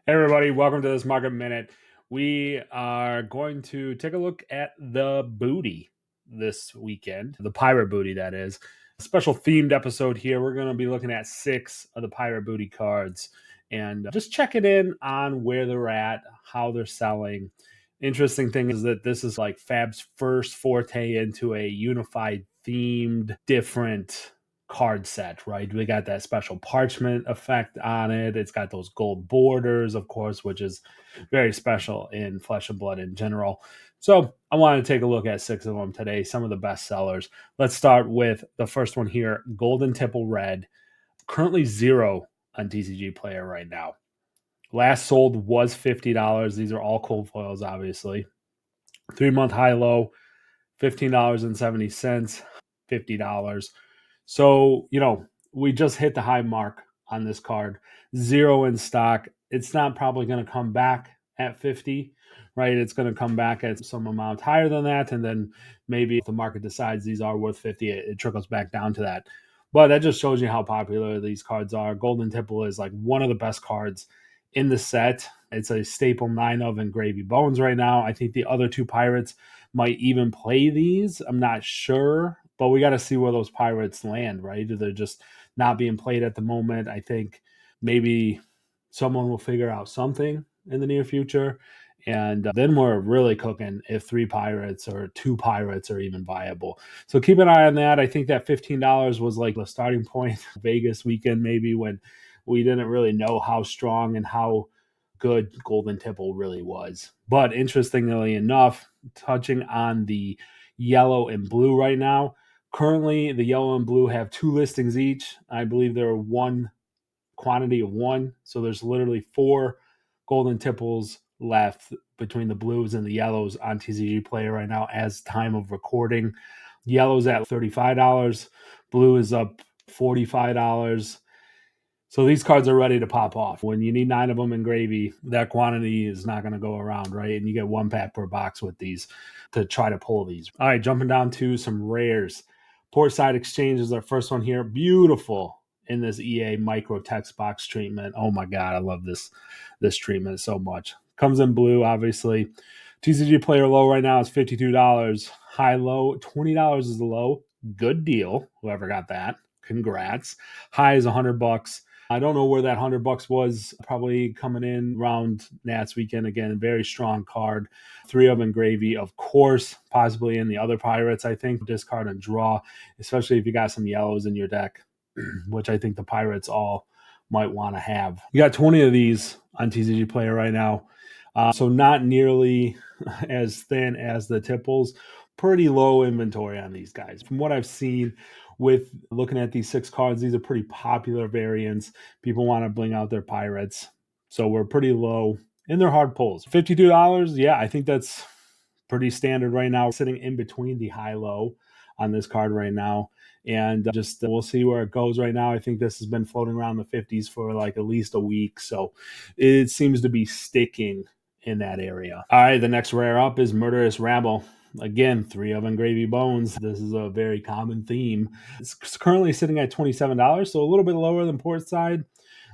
Hey everybody, welcome to this Market Minute. We are going to take a look at the booty this weekend, the pirate booty, that is. A special themed episode here. We're going to be looking at 6 of the pirate booty cards and just checking in on where they're at, how they're selling. Interesting thing is that this is like Fab's first forte into a unified themed different card set, right? We got that special parchment effect on it. It's got those gold borders, of course, which is very special in Flesh and Blood in general. So I want to take a look at 6 of them today, some of the best sellers. Let's start with the first one here, Golden Tipple Red. Currently 0 on TCG Player right now. Last sold was $50. These are all cold foils, obviously. 3-month high-low, $15.70, $50. So, we just hit the high mark on this card. 0 in stock. It's not probably going to come back at 50, right? It's going to come back at some amount higher than that. And then maybe if the market decides these are worth 50, it trickles back down to that. But that just shows you how popular these cards are. Golden Tipple is like one of the best cards in the set. It's a staple 9 of in Gravy Bones right now. I think the other 2 pirates might even play these. I'm not sure, but we got to see where those pirates land, right? They're just not being played at the moment. I think maybe someone will figure out something in the near future. And then we're really cooking if 3 pirates or 2 pirates are even viable. So keep an eye on that. I think that $15 was like the starting point Vegas weekend, maybe when we didn't really know how strong and how good Golden Tipple really was. But interestingly enough, touching on the yellow and blue right now, currently the yellow and blue have 2 listings each. I believe there are one quantity of 1. So there's literally 4 Golden Tipples left between the blues and the yellows on TCG Player right now as time of recording. Yellow's at $35. Blue is up $45. So these cards are ready to pop off. When you need 9 of them in Gravy, that quantity is not going to go around, right? And you get 1 pack per box with these to try to pull these. All right, jumping down to some rares. Portside Exchange is our first one here. Beautiful in this EA micro text box treatment. Oh my God, I love this treatment so much. Comes in blue, obviously. TCG Player low right now is $52. High low, $20 is the low. Good deal. Whoever got that, congrats. High is $100. I don't know where that $100 was. Probably coming in around Nats weekend again. Very strong card. 3 of them in Gravy, of course. Possibly in the other pirates. I think discard and draw, especially if you got some yellows in your deck, which I think the pirates all might want to have. You got 20 of these on TCG Player right now. So not nearly as thin as the Tipples. Pretty low inventory on these guys. From what I've seen with looking at these 6 cards, these are pretty popular variants. People want to bling out their pirates. So we're pretty low in their hard pulls. $52, yeah, I think that's pretty standard right now. Sitting in between the high-low on this card right now. And just we'll see where it goes right now. I think this has been floating around the 50s for like at least a week. So it seems to be sticking in that area. All right, the next rare up is Murderous Rabble. Again, 3 of them Gravy Bones. This is a very common theme. It's currently sitting at $27, so a little bit lower than Portside.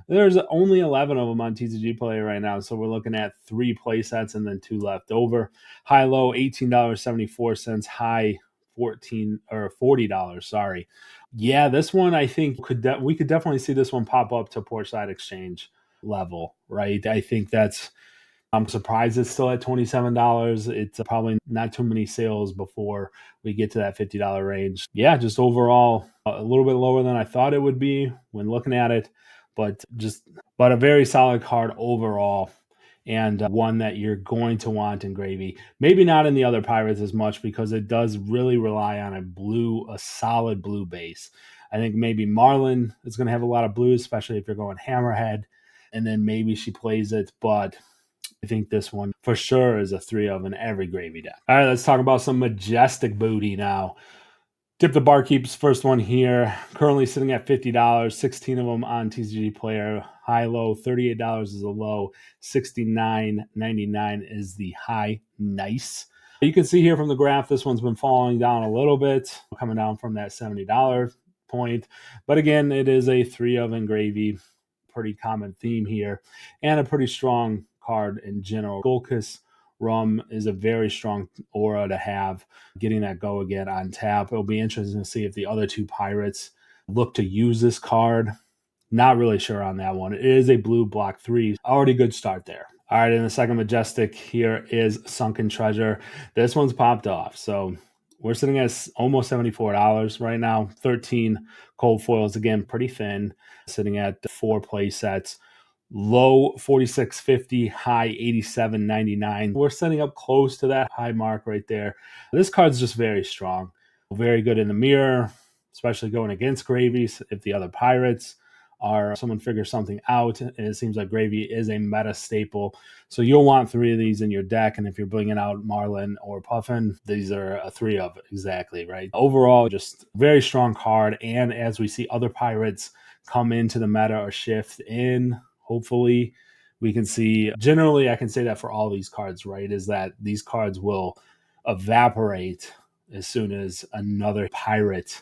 There's only 11 of them on TCG Player right now, so we're looking at 3 play sets and then 2 left over. High low, $18.74. High, $40. Sorry. Yeah, this one I think we could definitely see this one pop up to Portside Exchange level, right? I think I'm surprised it's still at $27. It's probably not too many sales before we get to that $50 range. Yeah, just overall a little bit lower than I thought it would be when looking at it, but a very solid card overall, and one that you're going to want in Gravy. Maybe not in the other pirates as much because it does really rely on a solid blue base. I think maybe Marlin is going to have a lot of blue, especially if you're going Hammerhead, and then maybe she plays it, but I think this one for sure is a 3 of in every Gravy deck. All right, let's talk about some Majestic booty now. Dip the Barkeep's first one here. Currently sitting at $50. 16 of them on TCG Player. High low, $38 is the low. $69.99 is the high. Nice. You can see here from the graph, this one's been falling down a little bit, coming down from that $70 point. But again, it is a 3 of in Gravy. pretty common theme here, and a pretty strong card in general. Golkus Rum is a very strong aura to have, getting that go again on tap. It'll be interesting to see if the other two pirates look to use this card. Not really sure on that one. It is a blue block 3. Already good start there. All right, in the second Majestic here is Sunken Treasure. This one's popped off. So we're sitting at almost $74 right now. 13 cold foils, again, pretty thin, sitting at 4 play sets. Low 46.50, high 87.99. We're setting up close to that high mark right there. This card's just very strong. Very good in the mirror, especially going against Gravies. If the other pirates or someone figures something out, and it seems like Gravy is a meta staple. So you'll want 3 of these in your deck, and if you're bringing out Marlin or Puffin, these are a 3 of exactly, right? Overall, just very strong card, and as we see other pirates come into the meta or shift in, hopefully we can see, generally I can say that for all these cards, right, is that these cards will evaporate as soon as another pirate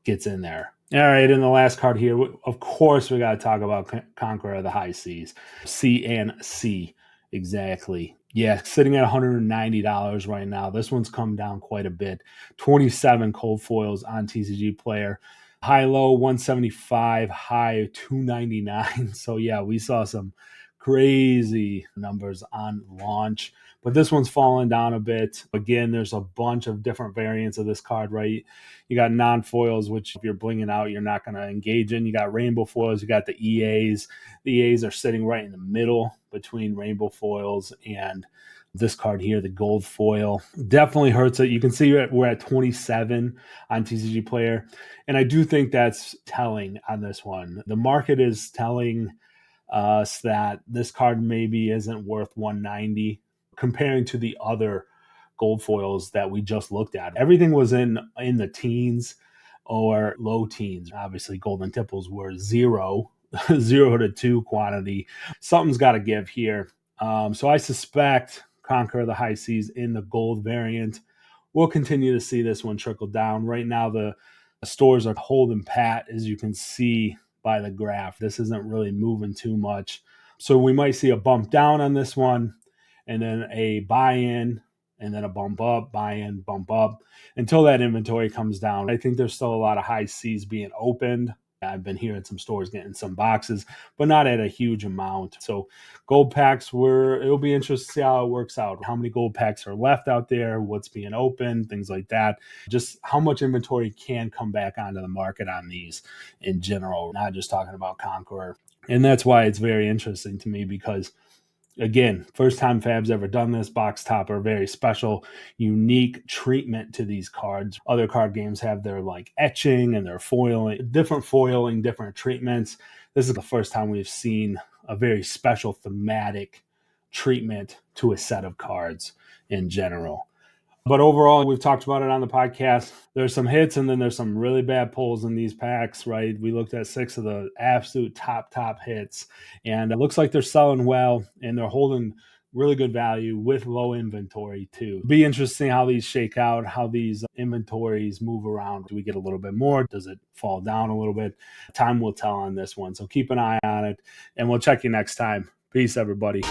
gets in there. All right, and the last card here, of course, we got to talk about Conqueror of the High Seas. C and C, exactly. Yeah, sitting at $190 right now. This one's come down quite a bit. 27 cold foils on TCG Player. High low 175, high 299. So yeah, we saw some crazy numbers on launch, but this one's fallen down a bit. Again, there's a bunch of different variants of this card, right? You got non-foils, which if you're blinging out, you're not going to engage in. You got rainbow foils, you got the EAs. The EAs are sitting right in the middle between rainbow foils and this card here, the gold foil. Definitely hurts it. You can see we're at 27 on TCG Player, and I do think that's telling on this one. The market is telling us that this card maybe isn't worth 190 comparing to the other gold foils that we just looked at. Everything was in the teens or low teens. Obviously, golden tipples were 0 to 2 quantity. Something's got to give here. So I suspect Conqueror the High Seas in the gold variant. We'll continue to see this one trickle down. Right now, the stores are holding pat, as you can see by the graph. This isn't really moving too much. So we might see a bump down on this one, and then a buy-in, and then a bump up, buy-in, bump up, until that inventory comes down. I think there's still a lot of high C's being opened. I've been hearing some stores getting some boxes, but not at a huge amount. So gold packs it'll be interesting to see how it works out. How many gold packs are left out there, what's being opened, things like that. Just how much inventory can come back onto the market on these in general, not just talking about Conqueror. And that's why it's very interesting to me because, again, first time Fab's ever done this. Box topper, very special, unique treatment to these cards. Other card games have their like etching and their foiling, different treatments. This is the first time we've seen a very special thematic treatment to a set of cards in general. But overall, we've talked about it on the podcast. There's some hits and then there's some really bad pulls in these packs, right? We looked at 6 of the absolute top hits, and it looks like they're selling well and they're holding really good value with low inventory too. Be interesting how these shake out, how these inventories move around. Do we get a little bit more? Does it fall down a little bit? Time will tell on this one. So keep an eye on it, and we'll check you next time. Peace, everybody.